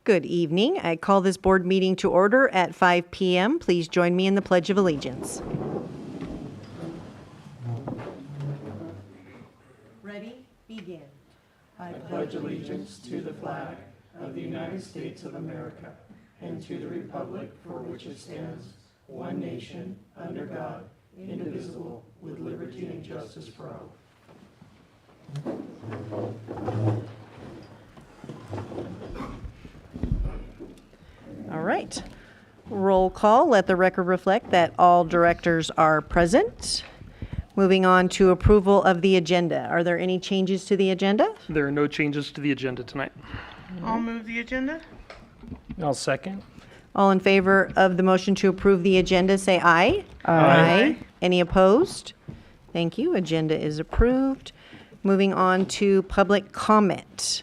Good evening. I call this board meeting to order at 5 p.m. Please join me in the Pledge of Allegiance. Ready? Begin. I pledge allegiance to the flag of the United States of America and to the republic for which it stands, one nation, under God, indivisible, with liberty and justice for all. All right. Roll call. Let the record reflect that all directors are present. Moving on to approval of the agenda. Are there any changes to the agenda? There are no changes to the agenda tonight. I'll move the agenda. I'll second. All in favor of the motion to approve the agenda, say aye. Aye. Any opposed? Thank you. Agenda is approved. Moving on to public comment.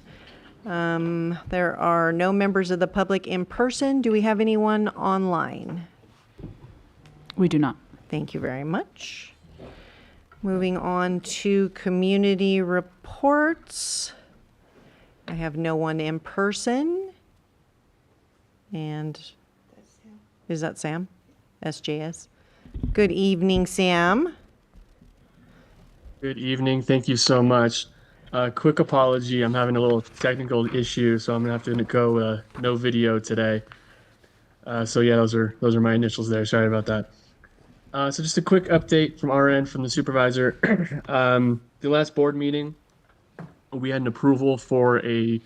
There are no members of the public in person. Do we have anyone online? We do not. Thank you very much. Moving on to community reports. I have no one in person. And is that Sam? SJS. Good evening, Sam. Good evening. Thank you so much. Quick apology. I'm having a little technical issue, so I'm gonna have to go no video today. So yeah, those are my initials there. Sorry about that. So just a quick update from our end, from the supervisor. The last board meeting, we had an approval for a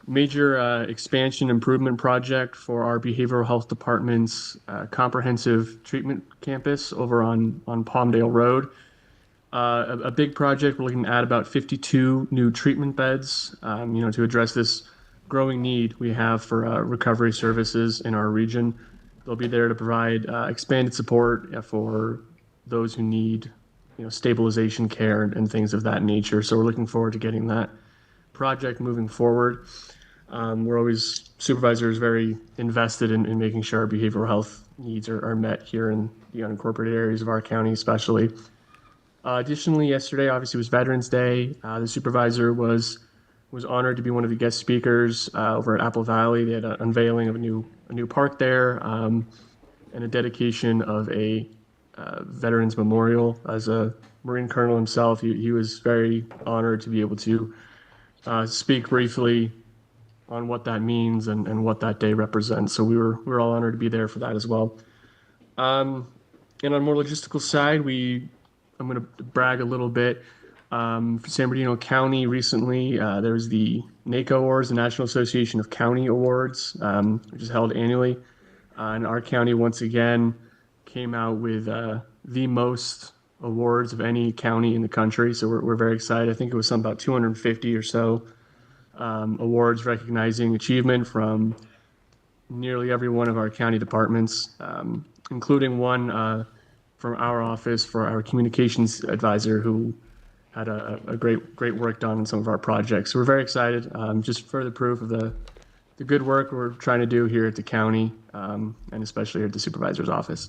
major expansion improvement project for our behavioral health department's comprehensive treatment campus over on Palmdale Road. A big project. We're looking to add about 52 new treatment beds, to address this growing need we have for recovery services in our region. They'll be there to provide expanded support for those who need, stabilization care and things of that nature. So we're looking forward to getting that project moving forward. Supervisor is very invested in making sure our behavioral health needs are met here in the unincorporated areas of our county, especially. Additionally, yesterday obviously was Veterans Day. The supervisor was honored to be one of the guest speakers over at Apple Valley. They had an unveiling of a new park there and a dedication of a Veterans Memorial. As a Marine Colonel himself, he was very honored to be able to speak briefly on what that means and what that day represents. So we were all honored to be there for that as well. And on a more logistical side, I'm going to brag a little bit. For San Bernardino County recently, there was the NACO Awards, the National Association of County Awards, which is held annually. And our county, once again, came out with the most awards of any county in the country. So we're very excited. I think it was something about 250 or so awards recognizing achievement from nearly every one of our county departments, including one from our office for our communications advisor who had a great work done in some of our projects. So we're very excited. Just further proof of the good work we're trying to do here at the county and especially here at the supervisor's office.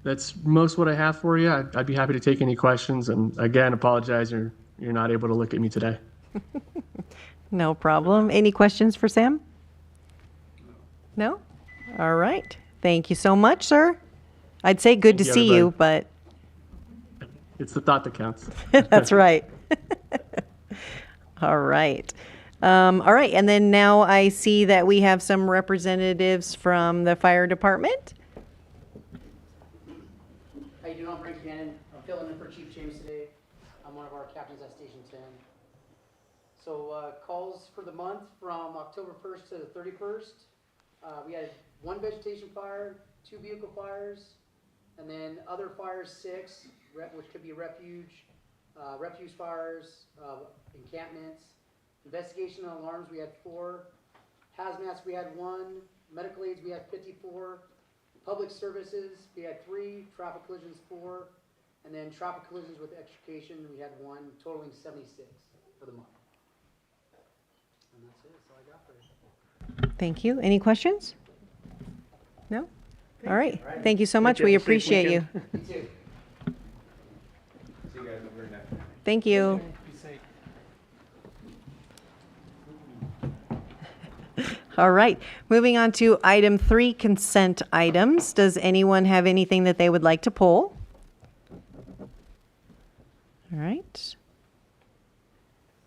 That's most what I have for you. I'd be happy to take any questions. And again, apologize you're not able to look at me today. No problem. Any questions for Sam? No? All right. Thank you so much, sir. I'd say good to see you, but it's the thought that counts. that's right. All right. All right. And then now I see that we have some representatives from the fire department. How you doing? I'm Brent Cannon. I'm filling in for Chief James today. I'm one of our captains at Station 10. So calls for the month from October 1st to the 31st. We had one vegetation fire, 2 vehicle fires, and then other fires 6, which could be refuse fires, encampments. Investigation and alarms, we had 4. Hazmats, we had 1. Medical aids, we had 54. Public services, we had 3. Traffic collisions, 4. And then traffic collisions with extrication, we had 1, totaling 76 for the month. And that's it. That's all I got for you. Thank you. Any questions? No? All right. Thank you so much. We appreciate you. You too. See you guys over there. Thank you. Be safe. All right, moving on to item 3, consent items. Does anyone have anything that they would like to pull? All right.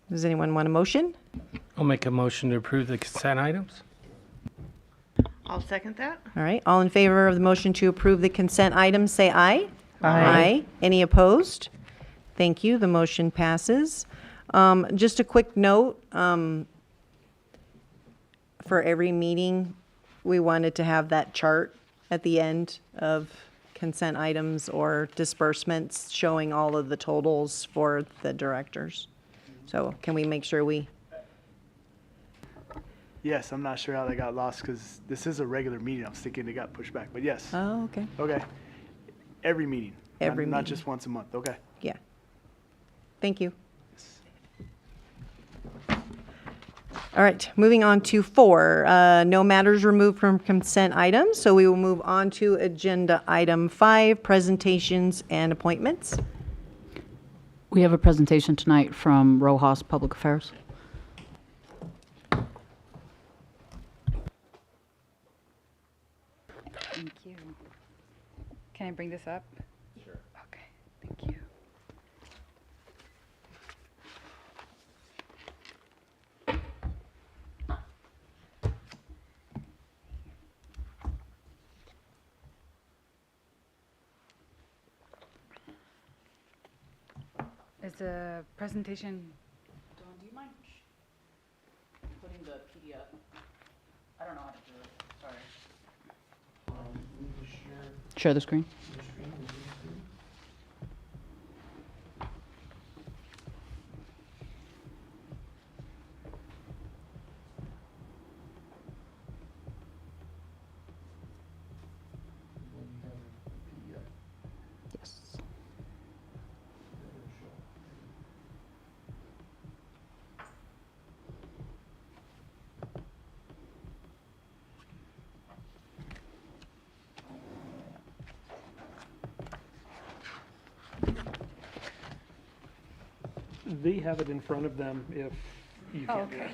Does anyone want a motion? I'll make a motion to approve the consent items. I'll second that. All right, all in favor of the motion to approve the consent items, say aye. Aye. Any opposed? Thank you, the motion passes. Just a quick note, for every meeting, we wanted to have that chart at the end of consent items or disbursements showing all of the totals for the directors. So can we make sure we, Yes, I'm not sure how that got lost because this is a regular meeting. I was thinking it got pushed back, but yes. oh, okay, Okay. Every meeting. Every Not meeting. just once a month. Okay. yeah. Thank you. All right, moving on to 4, no matters removed from consent items. So we will move on to agenda item 5, presentations and appointments. We have a presentation tonight from Rojas Public Affairs. Thank you. Can I bring this up? Sure. Okay, thank you. Is the presentation, Dawn, do you mind putting the PDF? I don't know how to do it, sorry. Share the screen. Yes. They have it in front of them if you oh, can't do okay.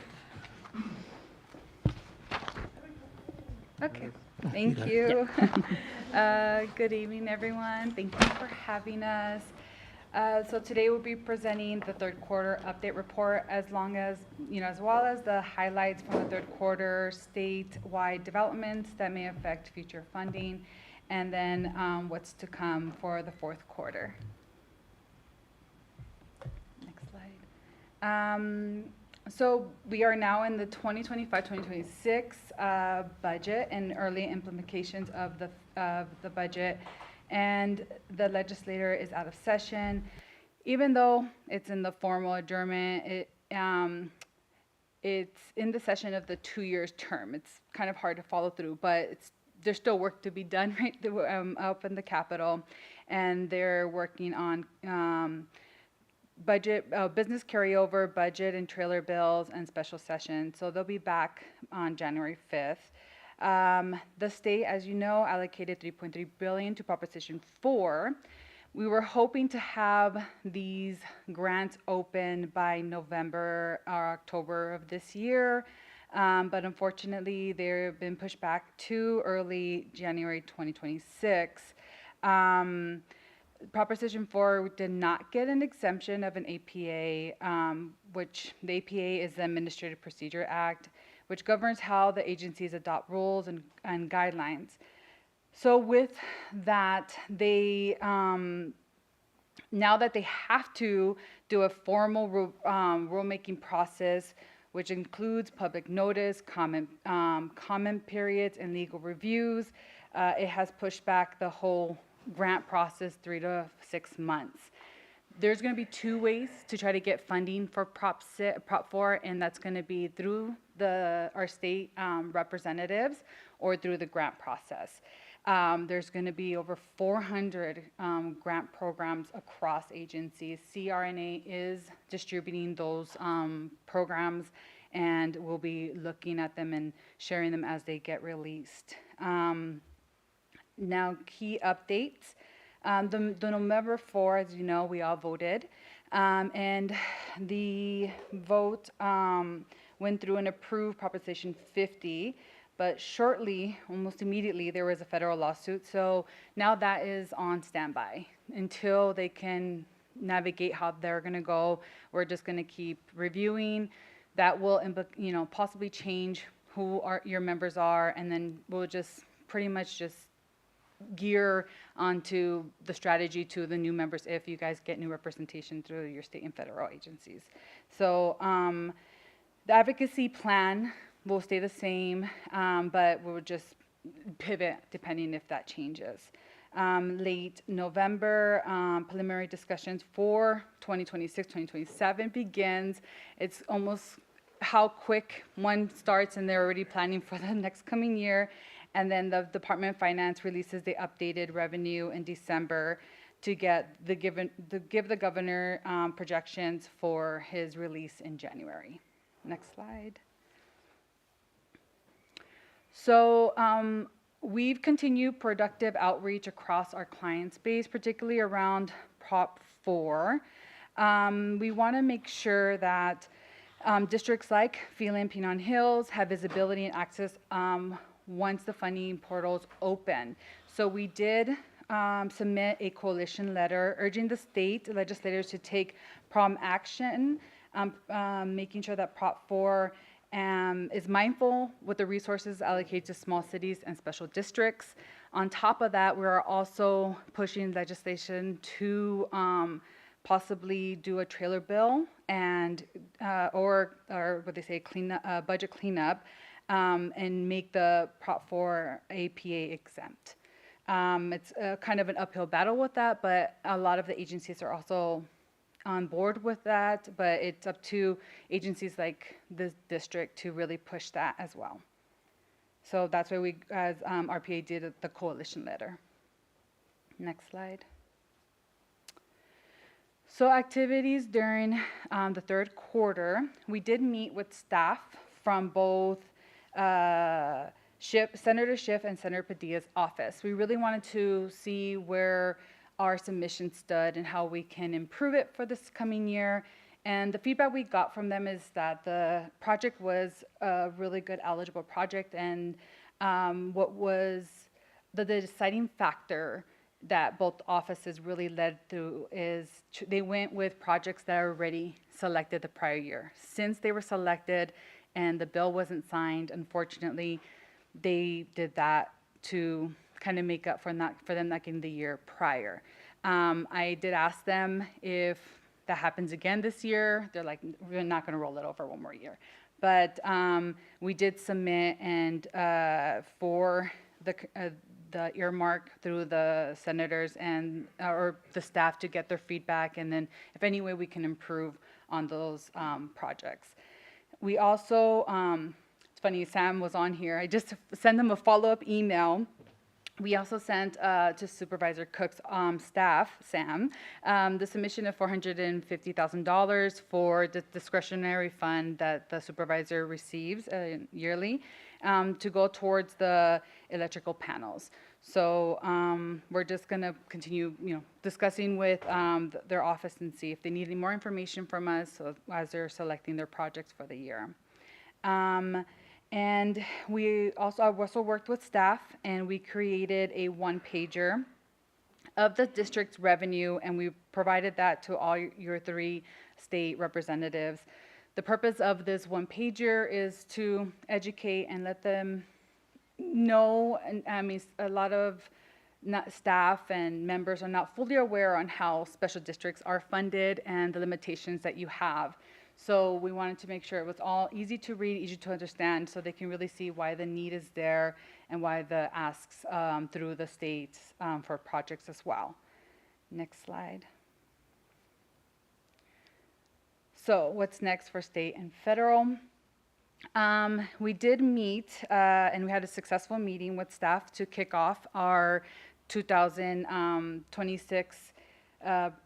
it. Okay, thank you. Good evening, everyone. Thank you for having us. So today we'll be presenting the third quarter update report as well as the highlights from the third quarter, statewide developments that may affect future funding, and then what's to come for the fourth quarter. Next slide. So we are now in the 2025-2026 budget and early implementations of the budget, and the legislature is out of session. Even though it's in the formal adjournment, it's in the session of the 2 years term. It's kind of hard to follow through, but there's still work to be done right up in the Capitol, and they're working on budget, business carryover, budget and trailer bills, and special session. So they'll be back on January 5th. The state, as you know, allocated $3.3 billion to Proposition 4. We were hoping to have these grants open by November or October of this year, but unfortunately they've been pushed back to early January 2026. Proposition 4 did not get an exemption of an APA, which the APA is the Administrative Procedure Act, which governs how the agencies adopt rules and guidelines. So with that, they now that they have to do a formal rulemaking process, which includes public notice, comment periods, and legal reviews, it has pushed back the whole grant process 3 to 6 months. There's going to be 2 ways to try to get funding for Prop 4, and that's going to be through our state representatives or through the grant process. There's going to be over 400 grant programs across agencies. CRNA is distributing those programs, and we'll be looking at them and sharing them as they get released. Now, key updates. The November 4, as you know, we all voted, and the vote went through and approved Proposition 50, but shortly, almost immediately, there was a federal lawsuit. So now that is on standby until they can navigate how they're going to go. We're just going to keep reviewing. That will, possibly change who your members are, and then we'll just pretty much just gear onto the strategy to the new members if you guys get new representation through your state and federal agencies. So the advocacy plan will stay the same, but we'll just pivot depending if that changes. Late November, preliminary discussions for 2026-2027 begins. It's almost how quick one starts and they're already planning for the next coming year. And then the Department of Finance releases the updated revenue in December to give the governor projections for his release in January. Next slide. So we've continued productive outreach across our client base, particularly around Prop 4. We want to make sure that districts like Phelan Piñon Hills have visibility and access once the funding portals open. So we did submit a coalition letter urging the state legislators to take prompt action, making sure that Prop 4 is mindful with the resources allocated to small cities and special districts. On top of that, we are also pushing legislation to possibly do a trailer bill and or what they say, budget cleanup, and make the Prop 4 APA exempt. It's kind of an uphill battle with that, but a lot of the agencies are also on board with that, but it's up to agencies like this district to really push that as well. So that's why we, as RPA, did the coalition letter. Next slide. So activities during the third quarter, we did meet with staff from both Senator Schiff and Senator Padilla's office. We really wanted to see where our submission stood and how we can improve it for this coming year. And the feedback we got from them is that the project was a really good eligible project, and what was the deciding factor that both offices really led through is they went with projects that are already selected the prior year. Since they were selected and the bill wasn't signed, unfortunately, they did that to kind of make up for them not getting the year prior. I did ask them if that happens again this year. They're like, we're not going to roll it over one more year. But we did submit and for the earmark through the senators and or the staff to get their feedback, and then if any way we can improve on those projects. We also, it's funny, Sam was on here. I just sent him a follow-up email. We also sent to Supervisor Cook's staff, Sam, the submission of $450,000 for the discretionary fund that the supervisor receives yearly to go towards the electrical panels. So we're just going to continue, discussing with their office and see if they need any more information from us as they're selecting their projects for the year. And we also worked with staff, and we created a one-pager of the district's revenue, and we provided that to all your 3 state representatives. The purpose of this one-pager is to educate and let them know, and I mean, a lot of staff and members are not fully aware on how special districts are funded and the limitations that you have. So we wanted to make sure it was all easy to read, easy to understand, so they can really see why the need is there and why the asks through the states for projects as well. Next slide. So what's next for state and federal? We did meet and we had a successful meeting with staff to kick off our 2026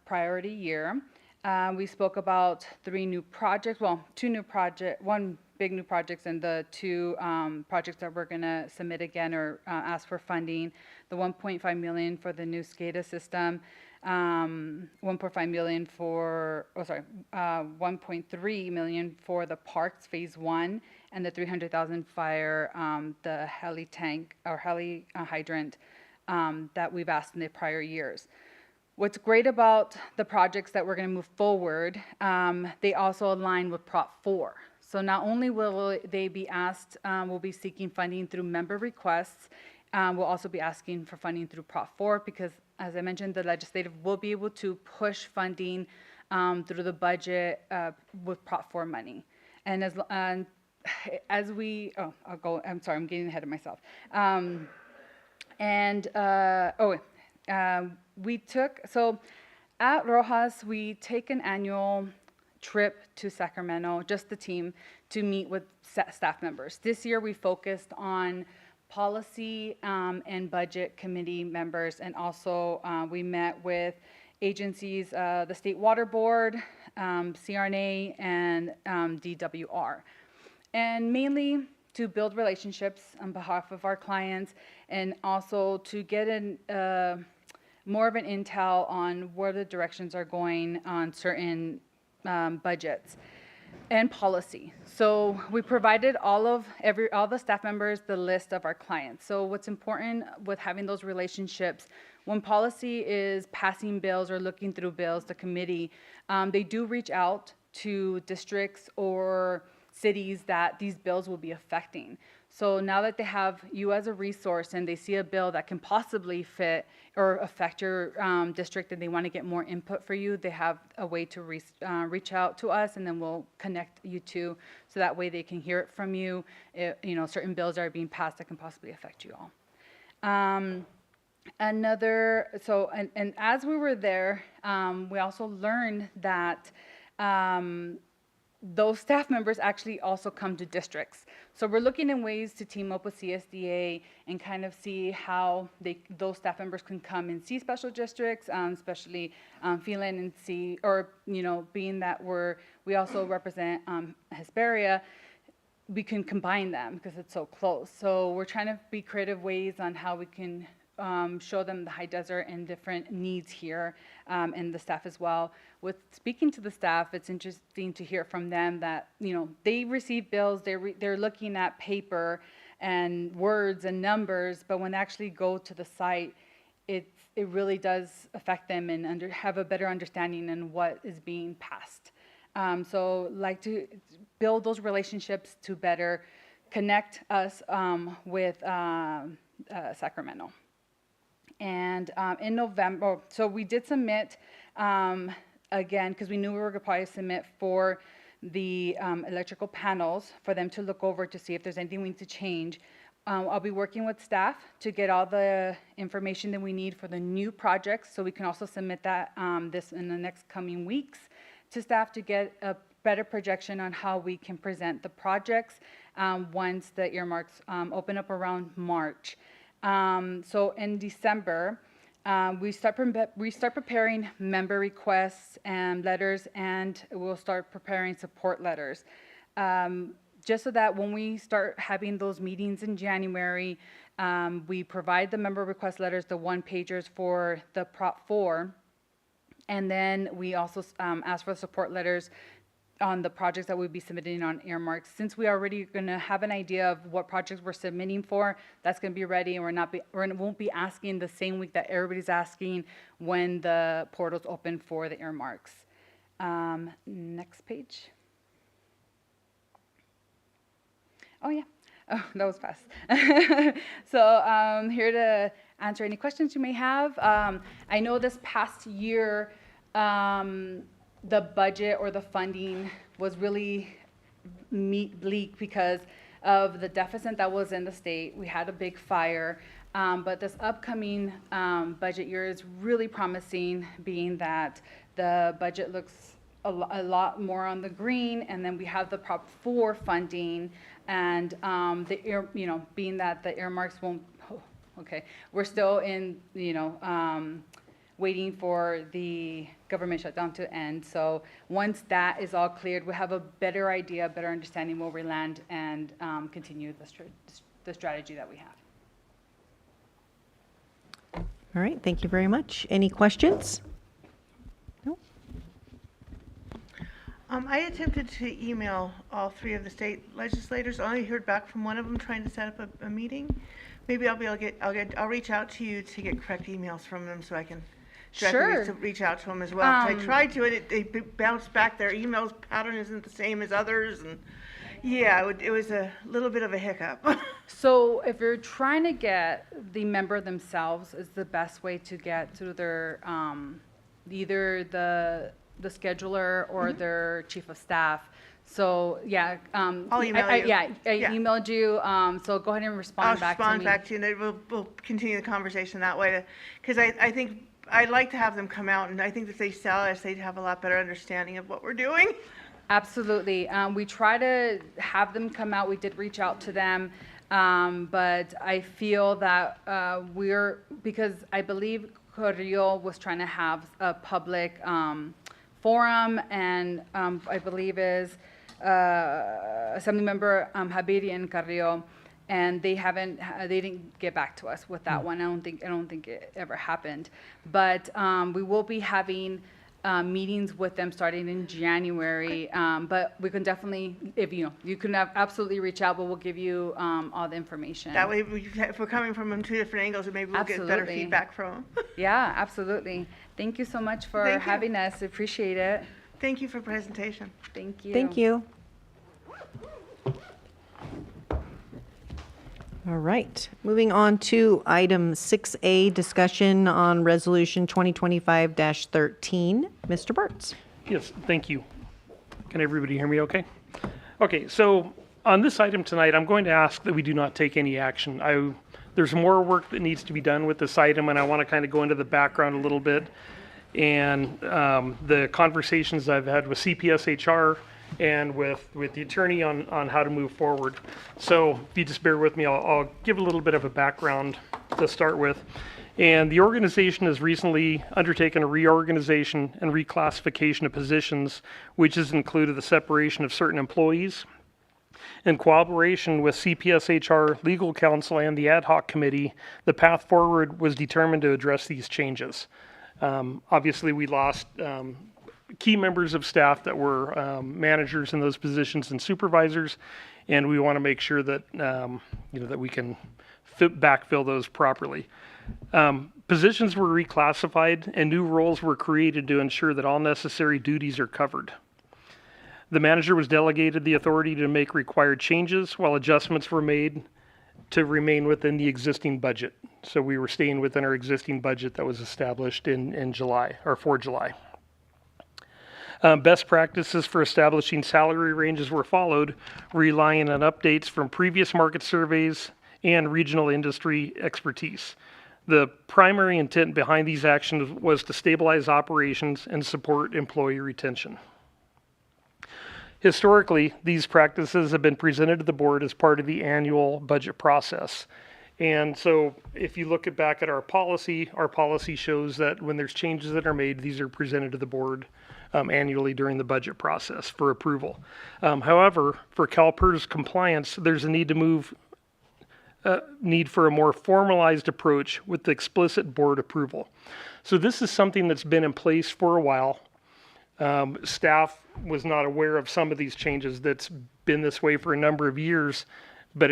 priority year. We spoke about 3 new projects, well, 2 new projects, 1 big new projects and the 2 projects that we're going to submit again or ask for funding. The $1.5 million for the new SCADA system, 1.5 million for, 1.3 million for the parks phase 1, and the 300,000 fire, the heli tank or heli hydrant that we've asked in the prior years. What's great about the projects that we're going to move forward, they also align with Prop 4. So not only will they be asked, we'll be seeking funding through member requests, we'll also be asking for funding through Prop 4 because, as I mentioned, the legislative will be able to push funding through the budget with Prop 4 money. And as we, I'll go, I'm sorry, I'm getting ahead of myself. We took, so at Rojas, we take an annual trip to Sacramento, just the team, to meet with staff members. This year we focused on policy and budget committee members, and also we met with agencies, the State Water Board, CRNA, and DWR. And mainly to build relationships on behalf of our clients, and also to get more of an intel on where the directions are going on certain budgets and policy. So we provided all the staff members the list of our clients. So what's important with having those relationships, when policy is passing bills or looking through bills, the committee, they do reach out to districts or cities that these bills will be affecting. So now that they have you as a resource and they see a bill that can possibly fit or affect your district and they want to get more input for you, they have a way to reach out to us, and then we'll connect you to, so that way they can hear it from you. Certain bills are being passed that can possibly affect you all. And as we were there, we also learned that those staff members actually also come to districts. So we're looking in ways to team up with CSDA and kind of see how those staff members can come and see special districts, especially Phelan, and see, or, being that we also represent Hesperia, we can combine them because it's so close. So we're trying to be creative ways on how we can show them the high desert and different needs here, and the staff as well. With speaking to the staff, it's interesting to hear from them that, they receive bills, they're looking at paper and words and numbers, but when they actually go to the site, it really does affect them and have a better understanding on what is being passed. So like to build those relationships to better connect us with Sacramento. And in November, so we did submit, again, because we knew we were going to probably submit for the electrical panels for them to look over to see if there's anything we need to change. I'll be working with staff to get all the information that we need for the new projects, so we can also submit that this in the next coming weeks to staff to get a better projection on how we can present the projects once the earmarks open up around March. So in December, we start preparing member requests and letters, and we'll start preparing support letters. Just so that when we start having those meetings in January, we provide the member request letters, the one-pagers for the Prop 4, and then we also ask for support letters on the projects that we'll be submitting on earmarks. Since we are already going to have an idea of what projects we're submitting for, that's going to be ready, and we won't be asking the same week that everybody's asking when the portal's open for the earmarks. Next page. Oh yeah, oh, that was fast. So here to answer any questions you may have. I know this past year, the budget or the funding was really bleak because of the deficit that was in the state. We had a big fire, but this upcoming budget year is really promising, being that the budget looks a lot more on the green, and then we have the Prop 4 funding, and being that the earmarks won't. Oh, okay, we're still in waiting for the government shutdown to end. So once that is all cleared, we'll have a better idea, better understanding where we land, and continue the strategy that we have. All right, thank you very much. Any questions? I attempted to email all 3 of the state legislators. I only heard back from one of them trying to set up a meeting. Maybe I'll reach out to you to get correct emails from them so I can Sure. reach out to them as well. 'Cause I tried to, and they bounced back. Their emails pattern isn't the same as others, and yeah, it was a little bit of a hiccup. So if you're trying to get the member themselves, is the best way to get to their, either the scheduler or their chief of staff. So, yeah. I'll email you. Yeah, I Yeah. emailed you, so go ahead and I'll respond back to me. respond back to you, and then we'll continue the conversation that way. Because I think I'd like to have them come out, and I think if they saw us, they'd have a lot better understanding of what we're doing. Absolutely. We try to have them come out. We did reach out to them. But I feel that because I believe Carrillo was trying to have a public forum, and I believe is Assemblymember Habiri and Carrillo, and they didn't get back to us with that one. I don't think it ever happened. But we will be having meetings with them starting in January. But we can definitely, if you can absolutely reach out, but we'll give you all the information. That way, if we're coming from them 2 different angles, maybe we'll get better Absolutely. feedback from them. Yeah, absolutely. Thank you so much for Thank you. having us. Appreciate it. Thank you for the presentation. Thank you. Thank you. All right, moving on to item 6A, discussion on resolution 2025-13. Mr. Burtz. Yes, thank you. Can everybody hear me okay? Okay, so on this item tonight, I'm going to ask that we do not take any action. There's more work that needs to be done with this item, and I want to kind of go into the background a little bit and the conversations I've had with CPSHR and with the attorney on how to move forward. So if you just bear with me, I'll give a little bit of a background to start with. And the organization has recently undertaken a reorganization and reclassification of positions, which has included the separation of certain employees. In cooperation with CPSHR, legal counsel, and the ad hoc committee, the path forward was determined to address these changes. Obviously, we lost key members of staff that were managers in those positions and supervisors, and we want to make sure that that we can backfill those properly. Positions were reclassified and new roles were created to ensure that all necessary duties are covered. The manager was delegated the authority to make required changes while adjustments were made to remain within the existing budget. So we were staying within our existing budget that was established in July, or for July. Best practices for establishing salary ranges were followed, relying on updates from previous market surveys and regional industry expertise. The primary intent behind these actions was to stabilize operations and support employee retention. Historically, these practices have been presented to the board as part of the annual budget process. And so if you look back at our policy shows that when there's changes that are made, these are presented to the board annually during the budget process for approval. However, for CalPERS compliance, there's a need for a more formalized approach with the explicit board approval. So this is something that's been in place for a while. Staff was not aware of some of these changes. That's been this way for a number of years, but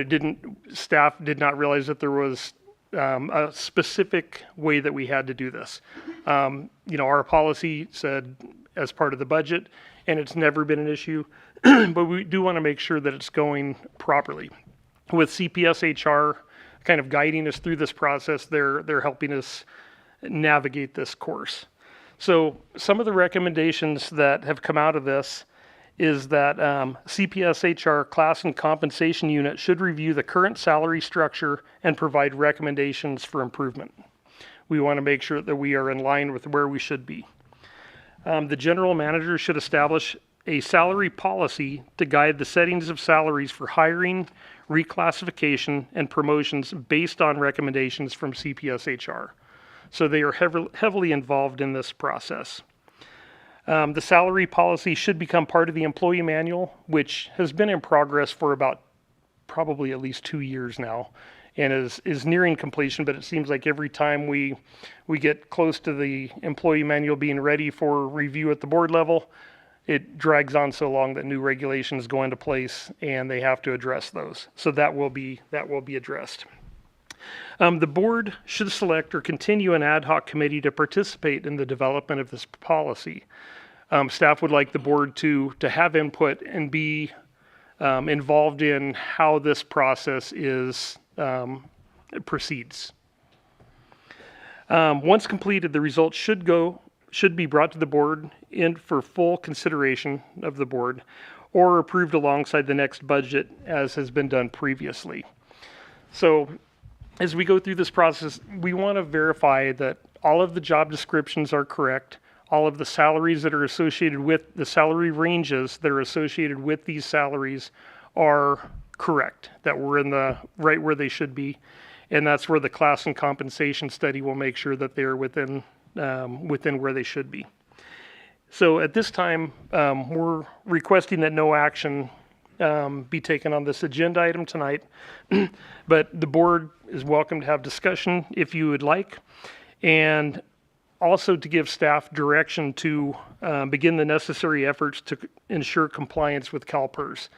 staff did not realize that there was a specific way that we had to do this. Our policy said as part of the budget, and it's never been an issue, but we do want to make sure that it's going properly. With CPSHR kind of guiding us through this process, they're helping us navigate this course. So some of the recommendations that have come out of this is that CPSHR class and compensation unit should review the current salary structure and provide recommendations for improvement. We want to make sure that we are in line with where we should be. The general manager should establish a salary policy to guide the settings of salaries for hiring, reclassification, and promotions based on recommendations from CPSHR. So they are heavily involved in this process. The salary policy should become part of the employee manual, which has been in progress for about probably at least 2 years now and is nearing completion, but it seems like every time we get close to the employee manual being ready for review at the board level, it drags on so long that new regulations go into place and they have to address those. So that will be addressed. The board should select or continue an ad hoc committee to participate in the development of this policy. Staff would like the board to have input and be involved in how this process proceeds. Once completed, the results should be brought to the board in for full consideration of the board, or approved alongside the next budget as has been done previously. So as we go through this process, we want to verify that all of the job descriptions are correct, all of the salaries that are associated with the salary ranges that are associated with these salaries are correct, that we're in the right where they should be. And that's where the class and compensation study will make sure that they're within where they should be. So at this time, we're requesting that no action be taken on this agenda item tonight, but the board is welcome to have discussion if you would like, and also to give staff direction to begin the necessary efforts to ensure compliance with CalPERS.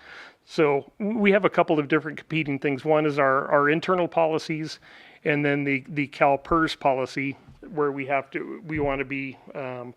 So we have a couple of different competing things. One is our internal policies, and then the CalPERS policy, where we want to be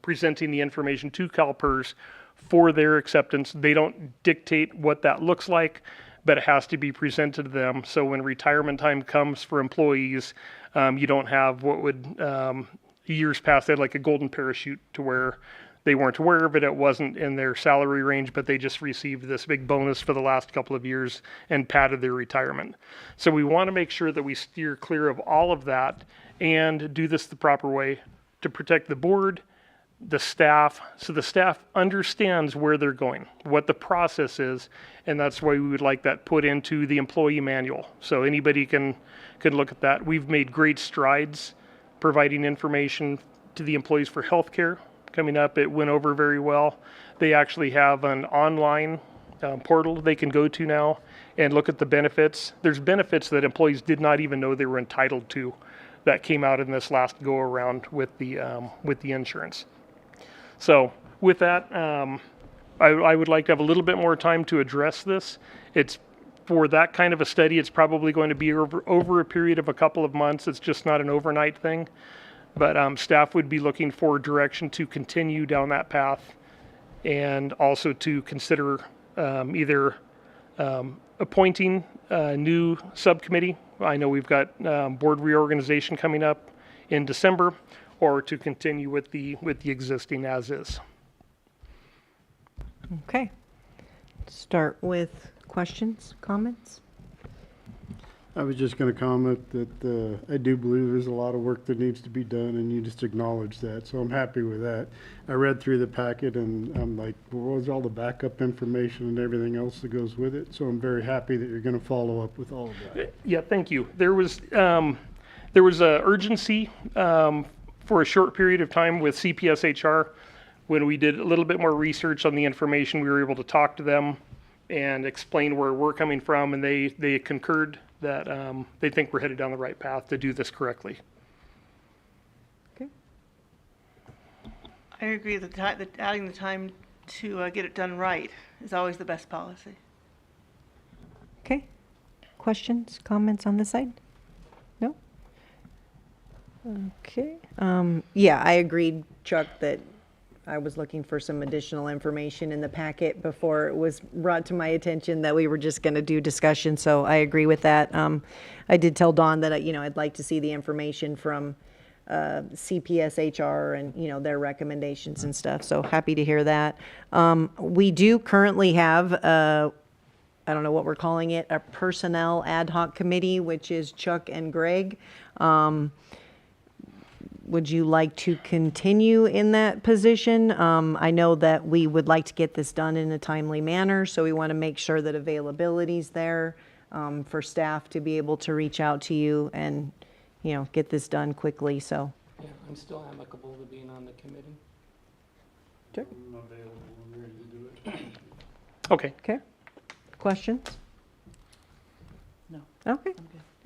presenting the information to CalPERS for their acceptance. They don't dictate what that looks like, but it has to be presented to them. So when retirement time comes for employees, you don't have what would years past, they had like a golden parachute to where they weren't aware of it. It wasn't in their salary range, but they just received this big bonus for the last couple of years and padded their retirement. So we want to make sure that we steer clear of all of that and do this the proper way to protect the board, the staff, so the staff understands where they're going, what the process is, and that's why we would like that put into the employee manual. So anybody can look at that. We've made great strides providing information to the employees for healthcare. Coming up, it went over very well. They actually have an online portal they can go to now and look at the benefits. There's benefits that employees did not even know they were entitled to that came out in this last go around with the insurance. So with that, I would like to have a little bit more time to address this. It's for that kind of a study, it's probably going to be over a period of a couple of months. It's just not an overnight thing. But staff would be looking for direction to continue down that path, and also to consider either appointing a new subcommittee. I know we've got board reorganization coming up in December, or to continue with the existing as is. Okay. Start with questions, comments? I was just going to comment that I do believe there's a lot of work that needs to be done, and you just acknowledge that. So I'm happy with that. I read through the packet, and I'm like, well, what was all the backup information and everything else that goes with it? So I'm very happy that you're going to follow up with all of that. Yeah, thank you. There was a urgency for a short period of time with CPSHR. When we did a little bit more research on the information, we were able to talk to them and explain where we're coming from, and they concurred that they think we're headed down the right path to do this correctly. Okay. I agree that adding the time to get it done right is always the best policy. Okay. Questions, comments on this side? No? Okay. Yeah, I agreed, Chuck, that I was looking for some additional information in the packet before it was brought to my attention that we were just going to do discussion. So I agree with that. I did tell Dawn that I'd like to see the information from CPSHR and their recommendations and stuff. So happy to hear that. We do currently have I don't know what we're calling it, a personnel ad hoc committee, which is Chuck and Greg. Would you like to continue in that position? I know that we would like to get this done in a timely manner, so we want to make sure that availability is there for staff to be able to reach out to you and, get this done quickly, so. Yeah, I'm still amicable to being on the committee. Sure. I'm available. I'm ready to do it. Okay. Okay. Questions? No. Okay.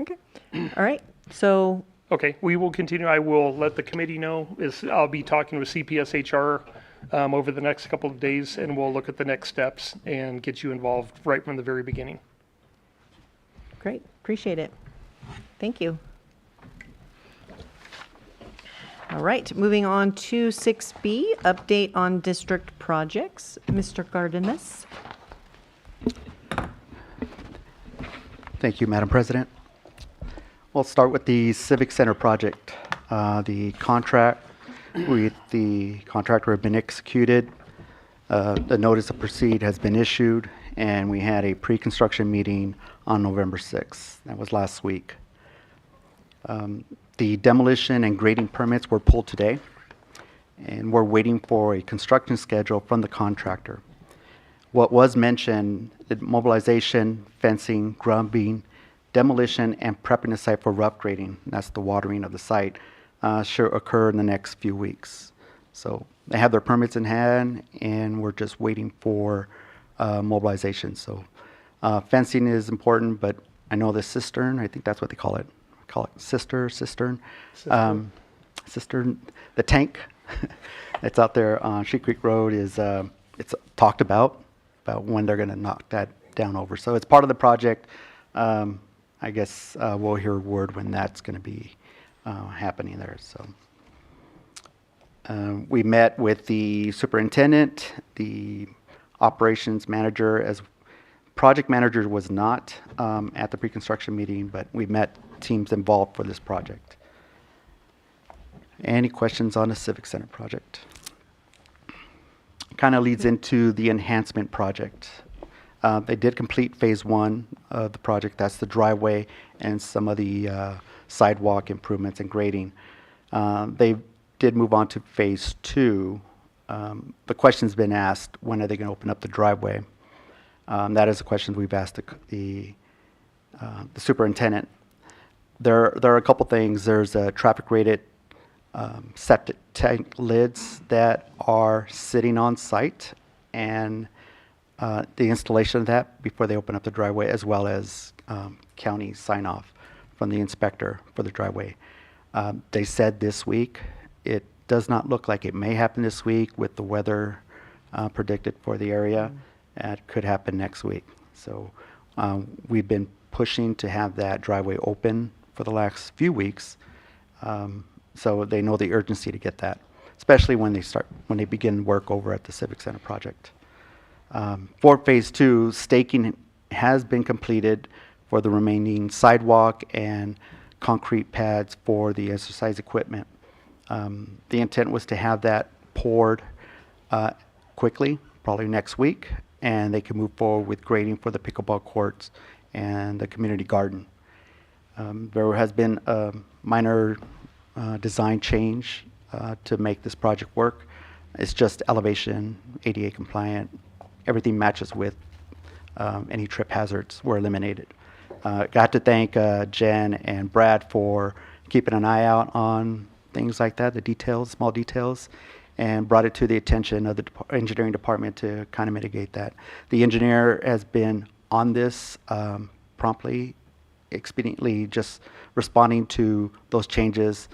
Okay. All right. So Okay, we will continue. I will let the committee know. I'll be talking with CPSHR over the next couple of days, and we'll look at the next steps and get you involved right from the very beginning. Great, appreciate it. Thank you. All right, moving on to 6B, update on district projects. Mr. Cardenas. Thank you, Madam President. We'll start with the Civic Center project. The contract with the contractor have been executed. The notice of proceed has been issued, and we had a pre-construction meeting on November 6th. That was last week. The demolition and grading permits were pulled today, and we're waiting for a construction schedule from the contractor. What was mentioned, the mobilization, fencing, grubbing, demolition, and prepping the site for rough grading, that's the watering of the site, should occur in the next few weeks. So they have their permits in hand, and we're just waiting for mobilization. So fencing is important, but I know the cistern, I think that's what they call it. Cistern. Cistern, the tank that's out there on Sheep Creek Road is, it's talked about when they're going to knock that down over. So it's part of the project. I guess we'll hear word when that's going to be happening there. So we met with the superintendent, the operations manager, as project manager was not at the pre-construction meeting, but we met teams involved for this project. Any questions on the Civic Center project? Kind of leads into the enhancement project. They did complete phase 1 of the project. That's the driveway and some of the sidewalk improvements and grading. They did move on to phase 2. The question's been asked, when are they going to open up the driveway? That is a question we've asked the superintendent. There are a couple things. There's a traffic rated septic tank lids that are sitting on site, and the installation of that before they open up the driveway, as well as county sign off from the inspector for the driveway. They said this week. It does not look like it may happen this week with the weather predicted for the area. It could happen next week. So we've been pushing to have that driveway open for the last few weeks, so they know the urgency to get that, especially when they begin work over at the Civic Center project. For phase 2, staking has been completed for the remaining sidewalk and concrete pads for the exercise equipment. The intent was to have that poured quickly, probably next week, and they can move forward with grading for the pickleball courts and the community garden. There has been a minor design change to make this project work. It's just elevation, ADA compliant, everything matches with any trip hazards were eliminated. Got to thank Jen and Brad for keeping an eye out on things like that, the details, small details, and brought it to the attention of the engineering department to kind of mitigate that. The engineer has been on this promptly, expediently, just responding to those changes,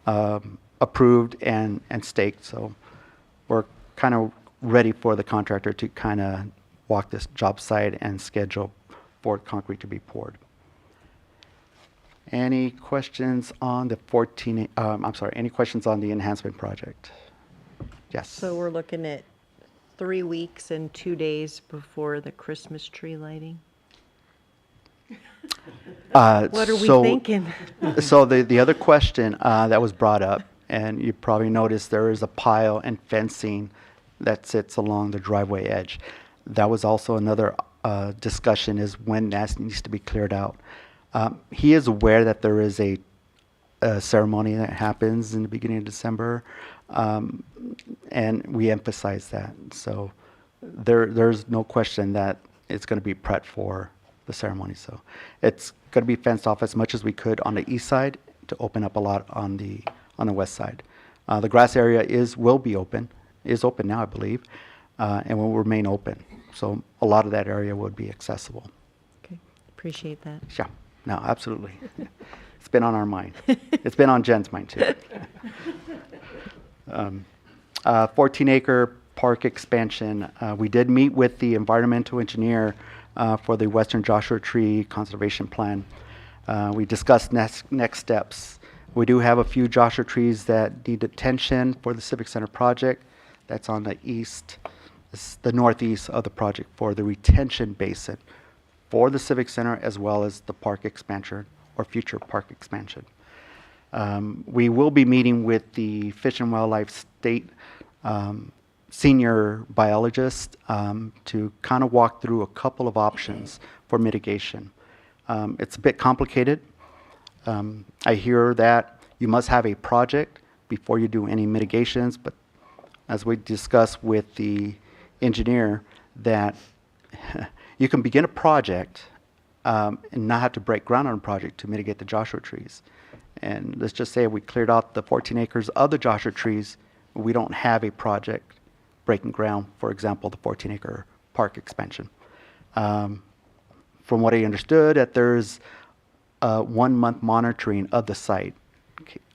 approved and staked. So we're kind of ready for the contractor to kind of walk this job site and schedule for concrete to be poured. Any questions on the any questions on the enhancement project? Yes. So we're looking at 3 weeks and 2 days before the Christmas tree lighting. What are we thinking? So the other question that was brought up, and you probably noticed there is a pile and fencing that sits along the driveway edge. That was also another discussion, is when that needs to be cleared out. He is aware that there is a ceremony that happens in the beginning of December, and we emphasize that. So there's no question that it's going to be prepped for the ceremony. So it's going to be fenced off as much as we could on the east side to open up a lot on the west side. The grass area is open now, I believe, and will remain open. So a lot of that area would be accessible. Okay, appreciate that. Yeah, no, absolutely. It's been on our mind. It's been on Jen's mind too. 14-acre park expansion. We did meet with the environmental engineer for the Western Joshua Tree Conservation Plan. We discussed next steps. We do have a few Joshua trees that need attention for the Civic Center project. That's on the east, the northeast of the project for the retention basin for the Civic Center as well as the park expansion or future park expansion. We will be meeting with the Fish and Wildlife State senior biologist to kind of walk through a couple of options for mitigation. It's a bit complicated. I hear that you must have a project before you do any mitigations, but as we discussed with the engineer, that you can begin a project and not have to break ground on a project to mitigate the Joshua trees. And let's just say we cleared out the 14 acres of the Joshua trees, we don't have a project breaking ground, for example, the 14-acre park expansion. From what I understood, that there's 1 month monitoring of the site,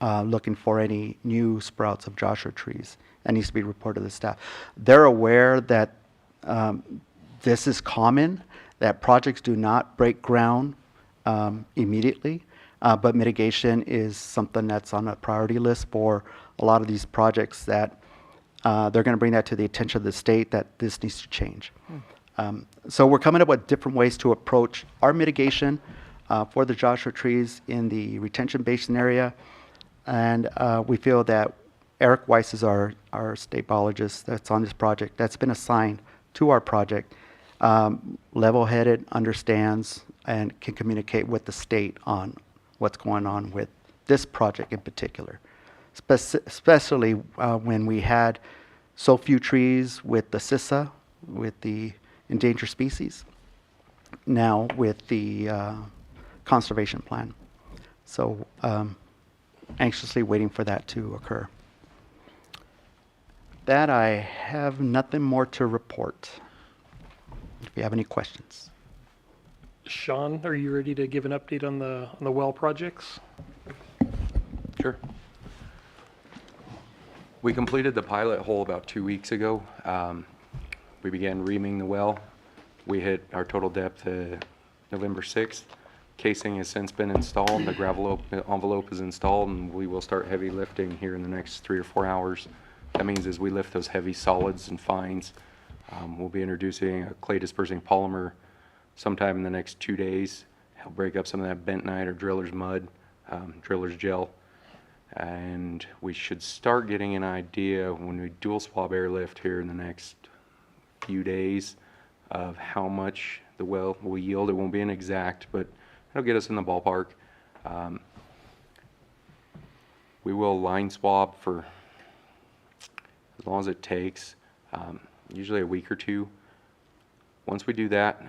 looking for any new sprouts of Joshua trees. That needs to be reported to the staff. They're aware that this is common, that projects do not break ground immediately, but mitigation is something that's on a priority list for a lot of these projects that they're going to bring that to the attention of the state that this needs to change. So we're coming up with different ways to approach our mitigation for the Joshua trees in the retention basin area. And we feel that Eric Weiss is our state biologist that's on this project, that's been assigned to our project, level-headed, understands, and can communicate with the state on what's going on with this project in particular. Especially when we had so few trees with the CISA, with the endangered species, now with the conservation plan. So anxiously waiting for that to occur. That I have nothing more to report. If you have any questions. Sean, are you ready to give an update on the well projects? Sure. We completed the pilot hole about 2 weeks ago. We began reaming the well. We hit our total depth November 6th. Casing has since been installed. The gravel envelope is installed, and we will start heavy lifting here in the next 3 or 4 hours. That means as we lift those heavy solids and fines, we'll be introducing a clay dispersing polymer sometime in the next 2 days. Help break up some of that bentonite or driller's mud, driller's gel. And we should start getting an idea when we dual swab airlift here in the next few days of how much the well will yield. It won't be an exact, but it'll get us in the ballpark. We will line swab for as long as it takes, usually a week or two. Once we do that,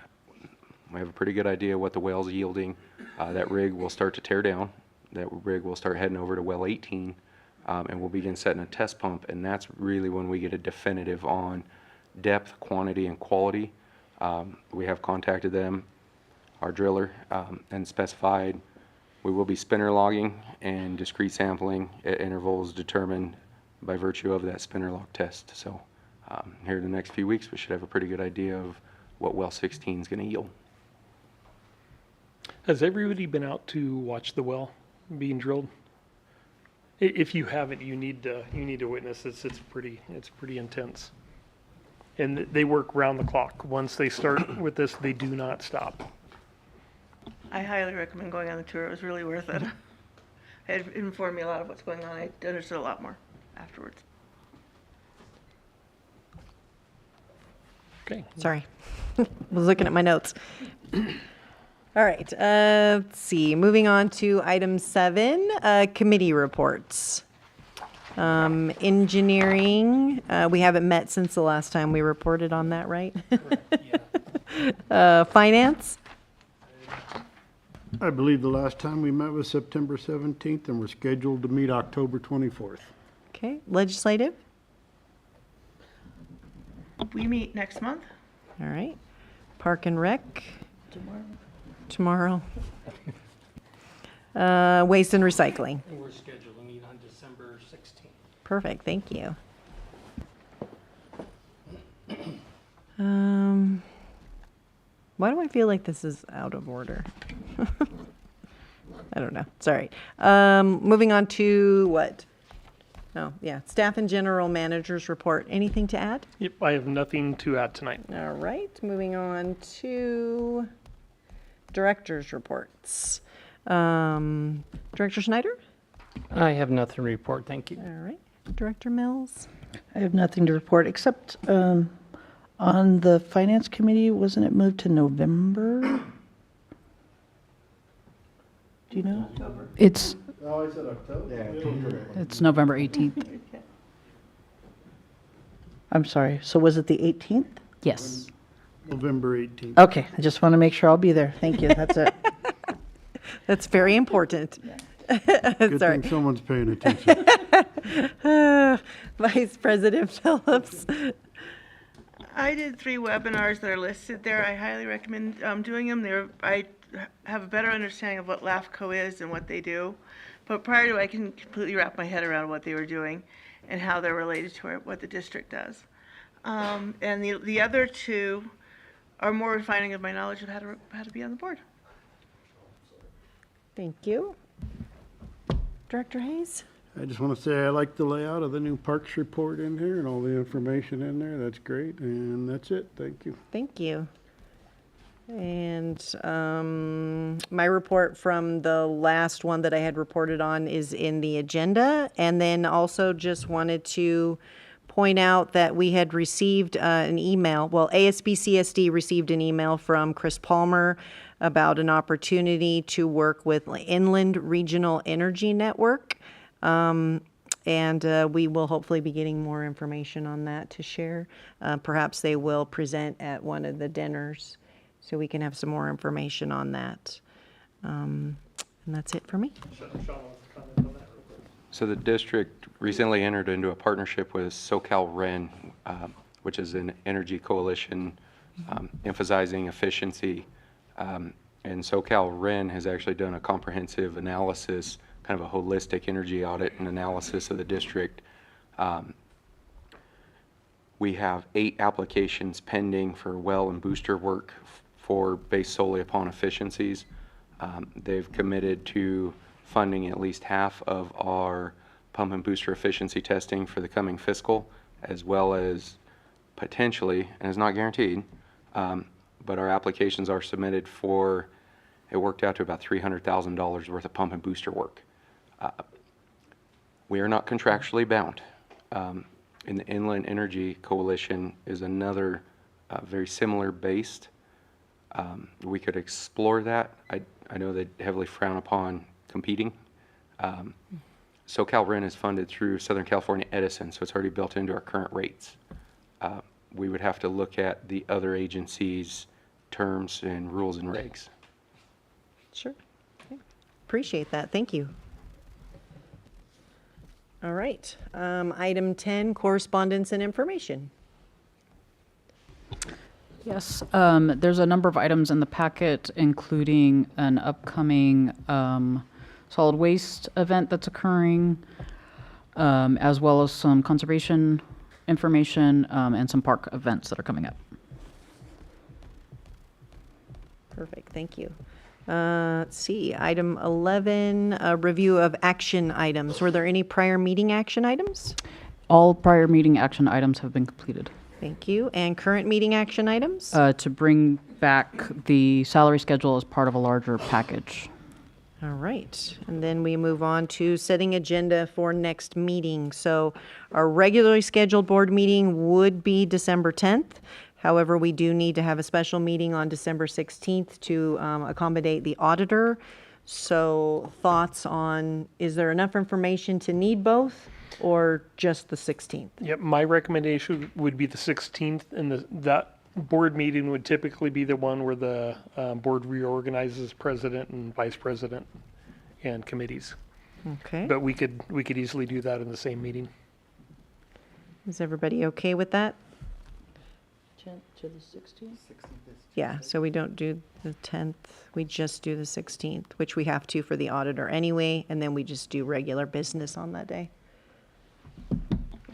we have a pretty good idea what the well's yielding. That rig will start to tear down. That rig will start heading over to well 18, and we'll begin setting a test pump, and that's really when we get a definitive on depth, quantity, and quality. We have contacted them, our driller, and specified we will be spinner logging and discrete sampling at intervals determined by virtue of that spinner log test. So here in the next few weeks, we should have a pretty good idea of what well 16 is going to yield. Has everybody been out to watch the well being drilled? If you haven't, you need to witness this. It's pretty intense. And they work round the clock. Once they start with this, they do not stop. I highly recommend going on the tour. It was really worth it. It informed me a lot of what's going on. I understood a lot more afterwards. Okay. Sorry. Was looking at my notes. All right. Let's see. Moving on to item 7, committee reports. Engineering, we haven't met since the last time we reported on that, right? Finance? I believe the last time we met was September 17th, and we're scheduled to meet October 24th. Okay. Legislative? We meet next month. All right. Park and Rec? Tomorrow. Waste and Recycling? And we're scheduled to meet on December 16th. Perfect, thank you. Why do I feel like this is out of order? I don't know. Sorry. Moving on to what? Oh, yeah. Staff and general managers report. Anything to add? Yep, I have nothing to add tonight. All right. Moving on to directors' reports. Director Schneider? I have nothing to report, thank you. All right. Director Mills? I have nothing to report, except on the Finance Committee, wasn't it moved to November? Do you know? It's, Oh, I said October? it's November 18th. I'm sorry, so was it the 18th? Yes. November 18th. Okay, I just want to make sure I'll be there. Thank you, that's it. That's very important. Good Sorry. thing someone's paying attention. Vice President Phillips? I did 3 webinars that are listed there. I highly recommend doing them. I have a better understanding of what LAFCO is and what they do. But prior to, I can completely wrap my head around what they were doing and how they're related to what the district does. And the other 2 are more refining of my knowledge of how to be on the board. Thank you. Director Hayes? I just want to say I like the layout of the new parks report in here and all the information in there. That's great. And that's it. Thank you. Thank you. And my report from the last one that I had reported on is in the agenda. And then also just wanted to point out that we had received an email. Well, ASB CSD received an email from Chris Palmer about an opportunity to work with Inland Regional Energy Network. And we will hopefully be getting more information on that to share. Perhaps they will present at one of the dinners, so we can have some more information on that. And that's it for me. So the district recently entered into a partnership with SoCal REN, which is an energy coalition emphasizing efficiency. And SoCal REN has actually done a comprehensive analysis, kind of a holistic energy audit and analysis of the district. We have 8 applications pending for well and booster work based solely upon efficiencies. They've committed to funding at least half of our pump and booster efficiency testing for the coming fiscal, as well as potentially, and it's not guaranteed, but our applications are submitted for, it worked out to about $300,000 worth of pump and booster work. We are not contractually bound. In the Inland Energy Coalition is another very similar based. We could explore that. I know they heavily frown upon competing. SoCal REN is funded through Southern California Edison, so it's already built into our current rates. We would have to look at the other agencies' terms and rules and regs. Sure. Okay. Appreciate that. Thank you. All right. Item 10, correspondence and information. Yes, there's a number of items in the packet, including an upcoming solid waste event that's occurring, as well as some conservation information and some park events that are coming up. Perfect. Thank you. Let's see. Item 11, a review of action items. Were there any prior meeting action items? All prior meeting action items have been completed. Thank you. And current meeting action items? To bring back the salary schedule as part of a larger package. All right. And then we move on to setting agenda for next meeting. So our regularly scheduled board meeting would be December 10th. However, we do need to have a special meeting on December 16th to accommodate the auditor. So thoughts on, is there enough information to need both or just the 16th? Yep, my recommendation would be the 16th, and that board meeting would typically be the one where the board reorganizes president and vice president and committees. Okay. But we could easily do that in the same meeting. Is everybody okay with that? 10th to the 16th? Yeah, so we don't do the 10th, we just do the 16th, which we have to for the auditor anyway, and then we just do regular business on that day.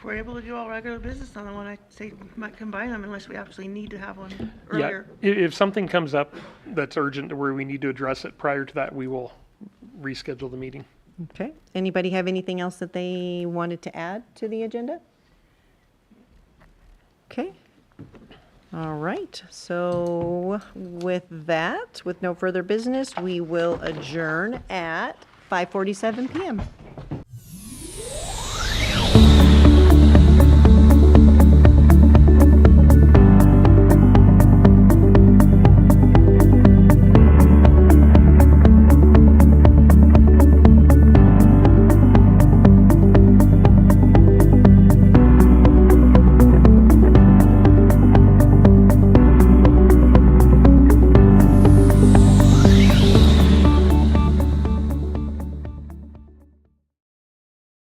we're able to do all regular business on the one, I say might combine them unless we absolutely need to have one Yeah, earlier. if something comes up that's urgent where we need to address it prior to that, we will reschedule the meeting. Okay. Anybody have anything else that they wanted to add to the agenda? Okay. All right. So with that, with no further business, we will adjourn at 5:47 PM.